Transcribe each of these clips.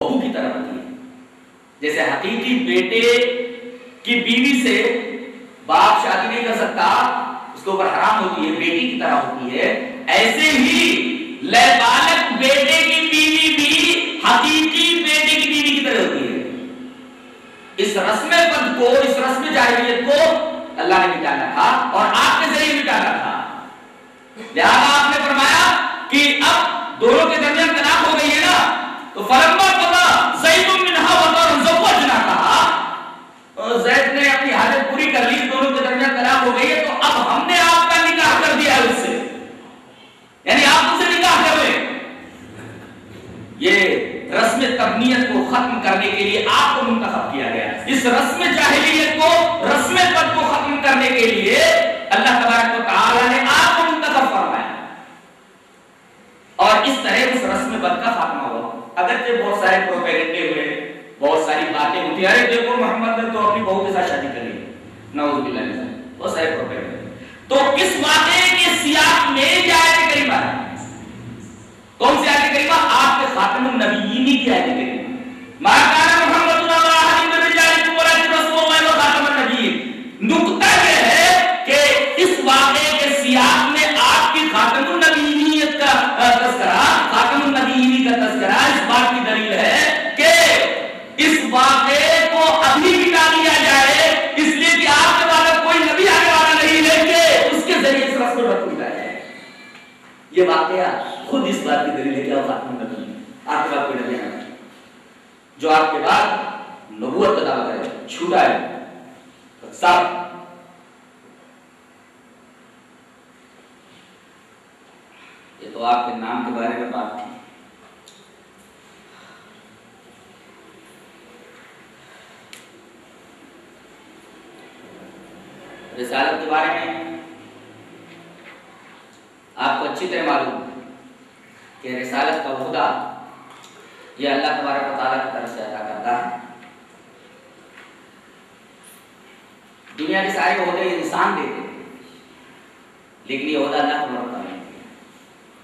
بہو کی طرح ہوتی ہے. جیسے حقیقی بیٹے کی بیوی سے باپ شادی نہیں کر سکتا، اس کے اوپر حرام ہوتی ہے، بیٹی کی طرح ہوتی ہے، ایسے ہی لبالغ بیٹے کی بیوی بھی حقیقی بیٹے کی بیوی کی طرح ہوتی ہے. اس رسم بد کو، اس رسم جاہلیت کو اللہ نے مٹانا تھا اور آپ کے ذریعے مٹانا تھا. لہذا آپ نے فرمایا کہ اب دونوں کے درمیان طلاق ہو گئی ہے نا، تو فلما قضى زید منها وطرا زوجناکها، زید نے اپنی حاجت پوری کر لی، دونوں کے درمیان طلاق ہو گئی ہے، تو اب ہم نے آپ کا نکاح کر دیا ہے اس سے، یعنی آپ اسے نکاح کر لیں. یہ رسم تبنیت کو ختم کرنے کے لیے آپ کو منتخب کیا گیا. اس رسم جاہلیت کو، رسم بد کو ختم کرنے کے لیے اللہ تبارک و تعالی نے آپ کو منتخب فرمایا اور اس طرح اس رسم بد کا خاتمہ ہوا. اگرچہ بہت سارے پروپیگنڈے ہوئے، بہت ساری باتیں ہوتی ہیں، ارے دیکھو محمد نے تو اپنی بہو کے ساتھ شادی کر لی، نعوذ باللہ من ذلک، بہت سارے پروپیگنڈے. تو اس واقعے کے سیاق میں یہ آیت کریمہ ہے. کون سی آیت کریمہ؟ آپ کے خاتم النبیین کی آیت کریمہ. ما کان محمد علی احد من رجالکم ولکن رسول اللہ و خاتم النبیین. نقطہ یہ ہے کہ اس واقعے کے سیاق میں آپ کی خاتم النبیین کا تذکرہ، خاتم النبیین کا تذکرہ اس بات کی دلیل ہے کہ اس واقعے کو ابھی مٹا دیا جائے، اس لیے کہ آپ کے بعد کوئی نبی آنے والا نہیں ہے کہ اس کے ذریعے اس رسم کو مٹا جائے. یہ واقعہ خود اس بات کی دلیل ہے کہ آپ خاتم النبیین، آپ کے بعد کوئی نبی آنے جو آپ کے بعد نبوت کا دعویٰ کرے، چھوٹا ہے صاحب. یہ تو آپ کے نام کے بارے میں بات تھی. رسالت کے بارے میں آپ کو اچھی طرح معلوم ہے کہ رسالت کا عہدہ یہ اللہ تبارک و تعالیٰ کی طرف سے ادا کرتا ہے. دنیا کے سارے عہدے انسان دیتے ہیں، لیکن یہ عہدہ اللہ تبارک و تعالیٰ نے دیا.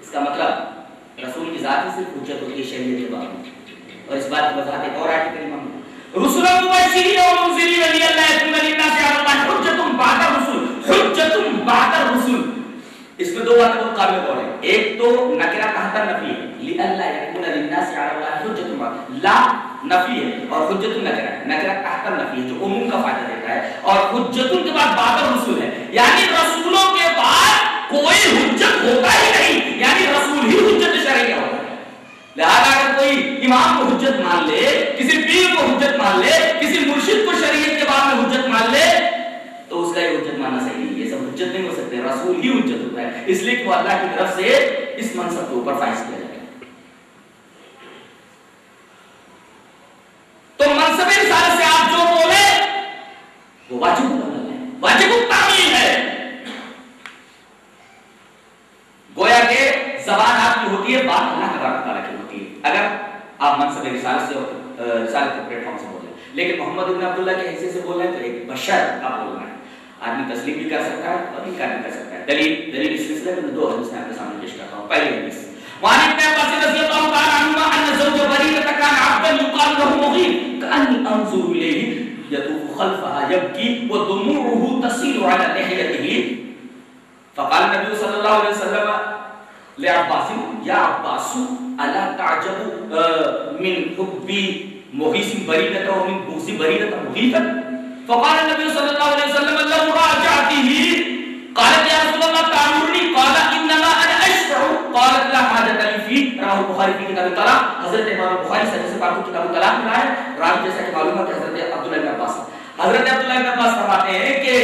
اس کا مطلب رسول کی ذات ہی صرف حجت ہوتی ہے شریعت کے بارے میں. اور اس بات کی وضاحت ایک اور آیت کریمہ میں رسلا مبشرین ومنذرین لئلا یکون للناس علی اللہ حجۃ بعد الرسل، حجۃ بعد الرسل. اس میں دو باتیں بہت قابل غور ہیں. ایک تو نکرہ تحت نفی ہے، لئلا یکون للناس علی اللہ حجۃ بعد، لا نفی ہے اور حجۃ نکرہ ہے. نکرہ تحت نفی ہے جو عموم کا فائدہ دیتا ہے، اور حجۃ کے بعد بعد الرسل ہے، یعنی رسولوں کے بعد کوئی حجت ہوتا ہی نہیں، یعنی رسول ہی حجت شرعیہ ہوتا ہے. لہذا اگر کوئی امام کو حجت مان لے، کسی پیر کو حجت مان لے، کسی مرشد کو شریعت کے بعد میں حجت مان لے، تو اس کا یہ حجت ماننا صحیح نہیں. یہ سب حجت نہیں ہو سکتے، رسول ہی حجت ہوتا ہے، اس لیے کہ وہ اللہ کی طرف سے اس منصب کے اوپر فائز کیا جائے. تو منصب رسالت سے آپ جو بولے وہ واجب العمل ہے، واجب التعمیل ہے. گویا کہ زبان آپ کی ہوتی ہے، بات اللہ تبارک و تعالیٰ کی ہوتی ہے اگر آپ منصب رسالت سے رسالت کے پلیٹ فارم سے بولیں. لیکن محمد ابن عبداللہ کے حصے سے بول رہے ہیں تو ایک بشر کا بولنا ہے. آدمی تسلیم بھی کر سکتا ہے اور انکار بھی کر سکتا ہے. دلیل اس سلسلے میں دو حدیث میں آپ کے سامنے پیش کرتا ہوں. پہلی حدیث وعن ابن عباس رضی اللہ تعالی عنہما ان زوج بریرہ كان عبدا يقال له مغيث كأني انظر اليه يطوف خلفها يبكي ودموعه تسيل على لحيته فقال النبي صلى الله عليه وسلم لعباس يا عباس الا تعجب من حب مغيث بريرة ومن بغض بريرة مغيثا فقال النبي صلى الله عليه وسلم لو راجعته قالت يا رسول الله تأمرني قال انما انا اشفع قالت لا حاجة لي فيه راہ بخاری کی کتاب الطلاق. حضرت امام بخاری سے پاک کی کتاب الطلاق میں ہے. راوی جیسا کہ معلوم ہے کہ حضرت عبداللہ بن عباس، حضرت عبداللہ بن عباس فرماتے ہیں کہ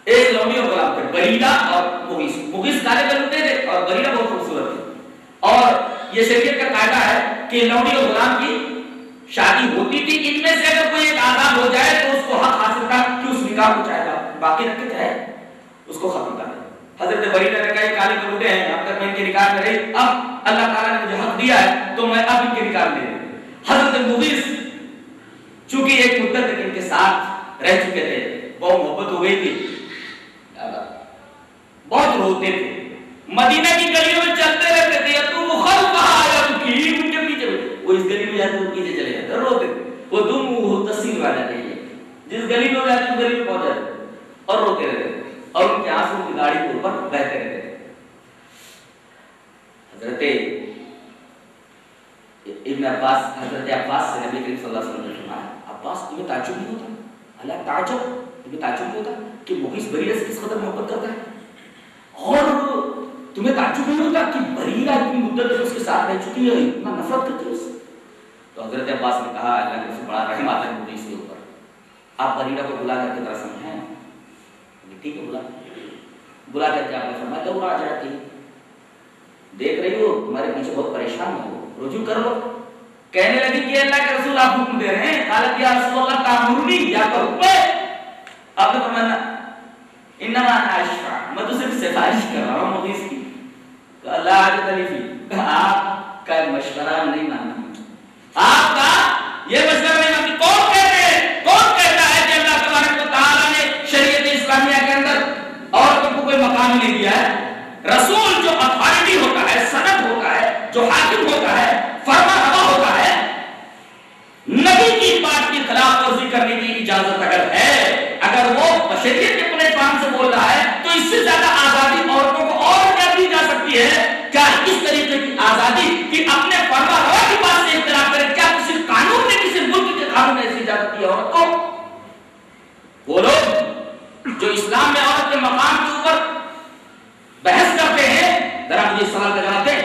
ایک لونڈی اور غلام تھے، بریرہ اور مغیث. مغیث کالے بنتے تھے اور بریرہ بہت خوبصورت تھے. اور یہ شریعت کا قاعدہ ہے کہ لونڈی اور غلام کی شادی ہوتی تھی. ان میں سے اگر کوئی ایک آزاد ہو جائے تو اس کو حق حاصل تھا کہ اس نکاح کو چاہے گا باقی رکھ کے چاہے اس کو ختم کر دے. حضرت بریرہ نے کہا یہ کالے بنتے ہیں، اب تک میں ان کے نکاح میں رہی، اب اللہ تعالیٰ نے مجھے حق دیا ہے تو میں اب ان کے نکاح میں دے. حضرت مغیث چونکہ ایک مدت تک ان کے ساتھ رہ چکے تھے، بہت محبت ہو گئی تھی، بہت روتے تھے، مدینہ کی گلیوں میں چلتے رہتے تھے، تو وہ خلفہا یبکی، ان کے پیچھے وہ اس گلی میں جاتے وہ پیچھے چلے جاتے روتے تھے، وہ دم وہ تصویر آ جاتے ہیں، جس گلی میں جاتے گلی میں پہنچ جاتے اور روتے رہتے اور ان کے آنسو کی گاڑی کے اوپر بہتے رہتے تھے۔ حضرت ابن عباس، حضرت عباس سے نبی کریم صلی اللہ علیہ وسلم نے فرمایا، عباس تمہیں تعجب نہیں ہوتا؟ اللہ تعجب، تمہیں تعجب نہیں ہوتا کہ مغیث بریرہ سے کس قدر محبت کرتا ہے؟ اور تمہیں تعجب نہیں ہوتا کہ بریرہ اتنی مدت سے اس کے ساتھ رہ چکی ہے، اتنا نفرت کرتی ہے اس سے؟ تو حضرت عباس نے کہا اللہ نے اسے بڑا رحم آتا ہے مغیث کے اوپر، آپ بریرہ کو بلا کر کے ذرا سمجھائیں۔ ٹھیک ہے، بلا کر کے آپ نے فرمایا تو آ جاتی ہے، دیکھ رہی ہو تمہارے پیچھے بہت پریشان ہو، رجوع کر لو۔ کہنے لگی کہ اللہ کے رسول آپ حکم دے رہے ہیں، قالت یا رسول اللہ تامرنی، یا تو حکم ہے؟ آپ نے فرمایا انما انا اشفع، میں تو صرف سفارش کر رہا ہوں مغیث کی۔ لا حاجت لی فی، آپ کا مشورہ نہیں ماننا، آپ کا یہ مشورہ نہیں مانتی۔ کون کہتا ہے کہ اللہ تبارک و تعالی نے شریعت اسلامیہ کے اندر عورتوں کو کوئی مقام نہیں دیا ہے؟ رسول جو اتھارٹی ہوتا ہے، سند ہوتا ہے، جو حاکم ہوتا ہے، فرما روا ہوتا ہے، نبی کی بات کی خلاف ورزی کرنے کی اجازت اگر ہے، اگر وہ بشریت کے پلیٹ فارم سے بول رہا ہے تو اس سے زیادہ آزادی عورتوں کو اور کیا دی جا سکتی ہے؟ کیا اس طریقے کی آزادی کہ اپنے فرما روا کی بات سے اختلاف کرے؟ کیا کسی قانون نے، کسی ملک کے قانون نے ایسی اجازت دی عورت کو؟ وہ لوگ جو اسلام میں عورت کے مقام کے اوپر بحث کرتے ہیں، ذرا مجھے اس سوال کا جواب دیں۔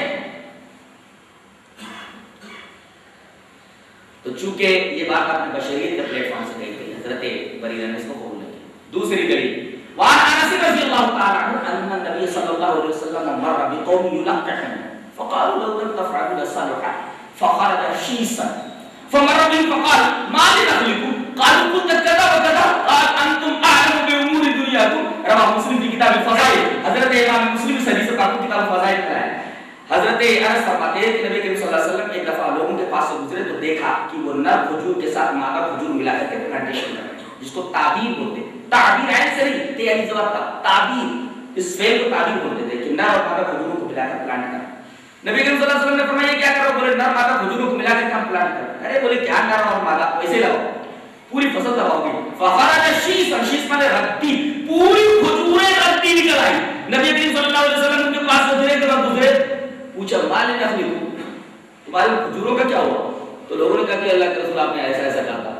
تو چونکہ یہ بات آپ نے بشریت کے پلیٹ فارم سے کہی تھی، حضرت بریرہ نے اس کو قبول نہیں کیا۔ دوسری دلیل وعن انس رضی اللہ تعالی عنہ ان النبي صلی اللہ علیہ وسلم مر بقوم يلقحون فقالوا لو لم تفعلوا لصالحا فخرج شيسا فمر بهم فقال ما لنخلقكم قالوا كنت كذا وكذا قال انتم اعلم بامور دنياكم، رواه مسلم کی کتاب الفضائل۔ حضرت امام مسلم اس حدیث پاک کی کتاب الفضائل میں ہے۔ حضرت انس فرماتے ہیں کہ نبی کریم صلی اللہ علیہ وسلم ایک دفعہ لوگوں کے پاس سے گزرے تو دیکھا کہ وہ نر کھجور کے ساتھ مادہ کھجور ملا کر کے پلانٹیشن کر رہے ہیں، جس کو تعبیر بولتے ہیں۔ تعبیر عین سے نہیں، تیاری زبر کا تعبیر، اس فعل کو تعبیر بولتے تھے کہ نر اور مادہ کھجوروں کو ملا کر پلانٹ کرنا۔ نبی کریم صلی اللہ علیہ وسلم نے فرمایا کیا کرو؟ بولے نر مادہ کھجوروں کو ملا کر ہم پلانٹ کریں۔ ارے بولے کیا نر اور مادہ ویسے لگاؤ، پوری فصل لگاؤ گے۔ فخرج شیسا، شیس مانے رتی، پوری کھجوریں رتی نکل آئی۔ نبی کریم صلی اللہ علیہ وسلم کے پاس گزرے کے بعد گزرے، پوچھا مال نخلی کو، تمہارے کھجوروں کا کیا ہوا؟ تو لوگوں نے کہا کہ اللہ کے رسول آپ نے ایسا ایسا کہا تھا،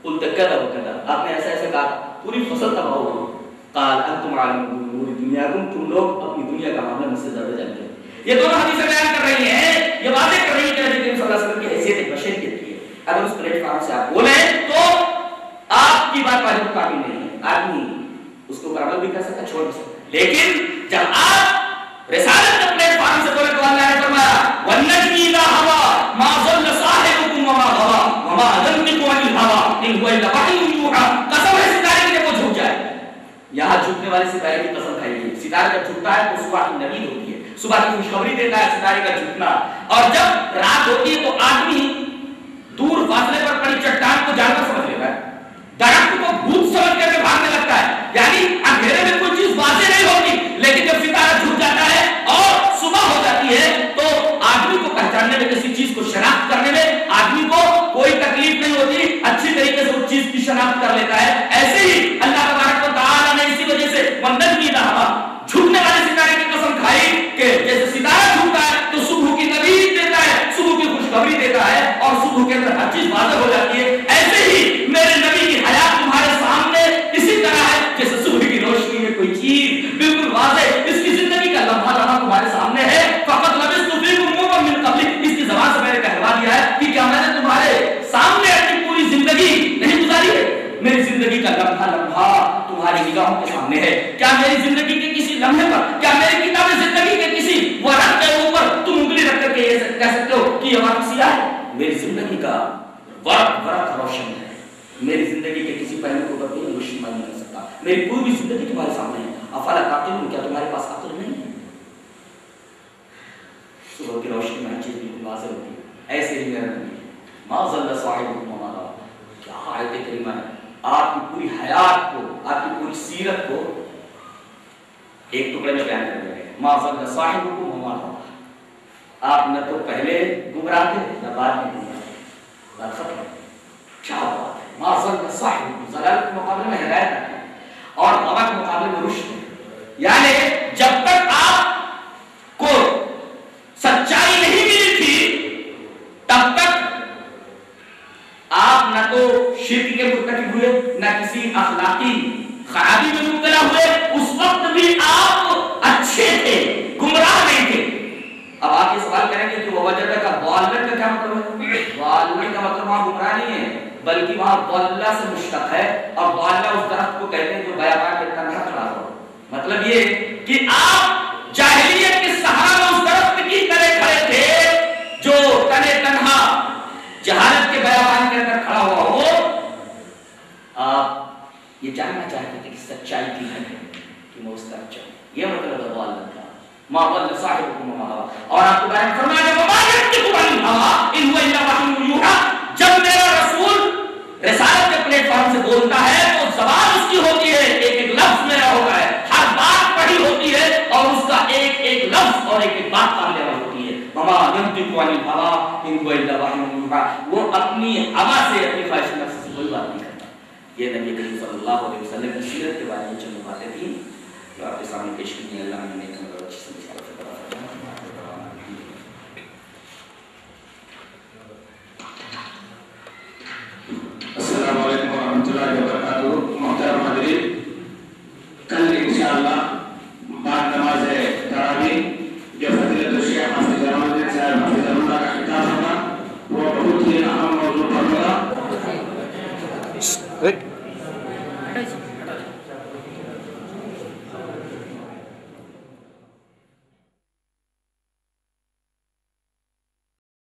قلت کذا وکذا، آپ نے ایسا ایسا کہا تھا، پوری فصل تباہ ہو گئی۔ قال انتم عالم بامور دنیاکم، تم لوگ اپنی دنیا کا معاملہ مجھ سے زیادہ جانتے ہیں۔ یہ دونوں حدیثیں بیان کر رہی ہیں، یہ واضح کر رہی ہیں کہ نبی کریم صلی اللہ علیہ وسلم کی حیثیت ایک بشریت کی ہے۔ اگر اس پلیٹ فارم سے آپ بولیں تو آپ کی بات واجب قابل نہیں ہے، آدمی اس کو عمل بھی کر سکتا، چھوڑ بھی سکتا، لیکن جب آپ رسالت کے پلیٹ فارم سے بولے تو اللہ نے فرمایا والنجم اذا هوى ما ضل صاحبكم وما غوى وما ينطق عن الهوى ان هو الا وحي يوحى، قسم ہے ستارے کی جب وہ جھک جائے۔ یہاں جھکنے والے ستارے کی قسم کھائی ہے، ستارہ جب جھکتا ہے تو صبح کی نوید ہوتی ہے، صبح کی خوشخبری دیتا ہے ستارے کا جھکنا، اور جب رات ہوتی ہے تو آدمی دور فاصلے پر پڑی چٹان کو جانور سمجھ لیتا ہے، درخت کو بھوت سمجھ کر کے بھاگنے لگتا ہے، یعنی اندھیرے میں کوئی چیز واضح نہیں ہوتی، لیکن جب ستارہ جھک جاتا ہے اور صبح ہو جاتی ہے تو آدمی کو پہچاننے میں، کسی چیز کو شناخت کرنے میں آدمی کو کوئی تکلیف نہیں ہوتی، اچھی طریقے سے اس چیز کی شناخت کر لیتا ہے۔ ایسے ہی اللہ تبارک و تعالی نے اسی وجہ سے والنجم اذا هوى، جھکنے والے ستارے کی قسم کھائی کہ جیسے ستارہ جھکتا ہے تو صبح کی نوید دیتا ہے، صبح کی خوشخبری دیتا ہے اور صبح کے اندر ہر چیز واضح ہو جاتی ہے۔ ایسے ہی میرے نبی کی حیات تمہارے سامنے اسی طرح ہے جیسے صبح کی روشنی میں کوئی چیز بالکل واضح، اس کی زندگی کا لمحہ لمحہ تمہارے سامنے ہے۔ فقط لبثت فیکم یوما من قبل، اس کی زبان سے میں نے کہوا دیا ہے کہ کیا میں نے تمہارے سامنے اپنی پوری زندگی نہیں گزاری ہے؟ میری زندگی کا لمحہ لمحہ تمہاری نگاہوں کے سامنے ہے۔ کیا میری زندگی کے کسی لمحے پر، کیا میری کتاب زندگی کے کسی ورق کے اوپر تم انگلی رکھ کر کے یہ کہہ سکتے ہو کہ یہ ورق سیاہ ہے؟ میری زندگی کا ورق روشن ہے، میری زندگی کے کسی پہلو کے اوپر کوئی روشنی نہیں کر سکتا، میری پوری زندگی تمہارے سامنے ہے۔ افلا تعقلون، کیا تمہارے پاس عقل نہیں ہے؟ صبح کی روشنی میں ہر چیز بالکل واضح ہوتی ہے۔ ایسے ہی میرا نبی ما ضل صاحبكم وما غوى، کیا آیت کریمہ ہے، آپ کی پوری حیات کو، آپ کی پوری سیرت کو ایک ٹکڑے میں بیان کر دیا ہے۔ ما ضل صاحبكم وما غوى، آپ نہ تو پہلے گمراہ تھے نہ بعد میں گمراہ تھے. بات ختم. کیا بات ہے. معذرت صاحب ضلال کے مقابلے میں ہدایت ہے اور غلط کے مقابلے میں رشد ہے. یعنی جب تک آپ کو سچائی نہیں ملی تھی تب تک آپ نہ تو شرک کے مرتکب ہوئے نہ کسی اخلاقی خرابی میں مبتلا ہوئے. اس وقت بھی آپ اچھے تھے, گمراہ نہیں تھے. اب آپ یہ سوال کریں گے کہ وہ وجہ کا ضالت کا کیا مطلب ہے؟ ضالت کا مطلب وہاں گمراہ نہیں ہے بلکہ وہاں ضالہ سے مشتق ہے, اور ضالہ اس درخت کو کہتے ہیں جو بیابان میں تنہا کھڑا ہو. مطلب یہ کہ آپ جاہلیت کے صحرا میں اس درخت کی طرح کھڑے تھے جو تنے تنہا جہالت کے بیابان کے اندر کھڑا ہوا ہو. آپ یہ جاننا چاہتے تھے کہ سچائی کی ہے کہ میں اس طرف چلوں. یہ مطلب ہے ضالت کا. ما ضل صاحبكم وما غوى. اور آپ کو بیان فرمایا وما ينطق عن الهوى ان هو الا وحي يوحى. جب میرا رسول رسالت کے پلیٹ فارم سے بولتا ہے تو زبان اس کی ہوتی ہے, ایک ایک لفظ میرا ہوتا ہے, ہر بات پڑھی ہوتی ہے اور اس کا ایک ایک لفظ اور ایک ایک بات کام لیوا ہوتی ہے. وما ينطق عن الهوى ان هو الا وحي يوحى. وہ اپنی ہوا سے اپنی خواہش نفس سے کوئی بات نہیں کرتا. یہ نبی کریم صلی اللہ علیہ وسلم کی سیرت کے بارے میں چند باتیں تھیں جو آپ کے سامنے پیش کی. اللہ نے نیک اور اچھی سے السلام علیکم ورحمۃ اللہ وبرکاتہ. محترم حاضرین, کل انشاءاللہ بعد نماز تراویح جو فضیلت الشیخ حافظ جلال الدین صاحب حافظ اللہ کا خطاب ہوگا وہ بہت ہی اہم موضوع پر ہوگا.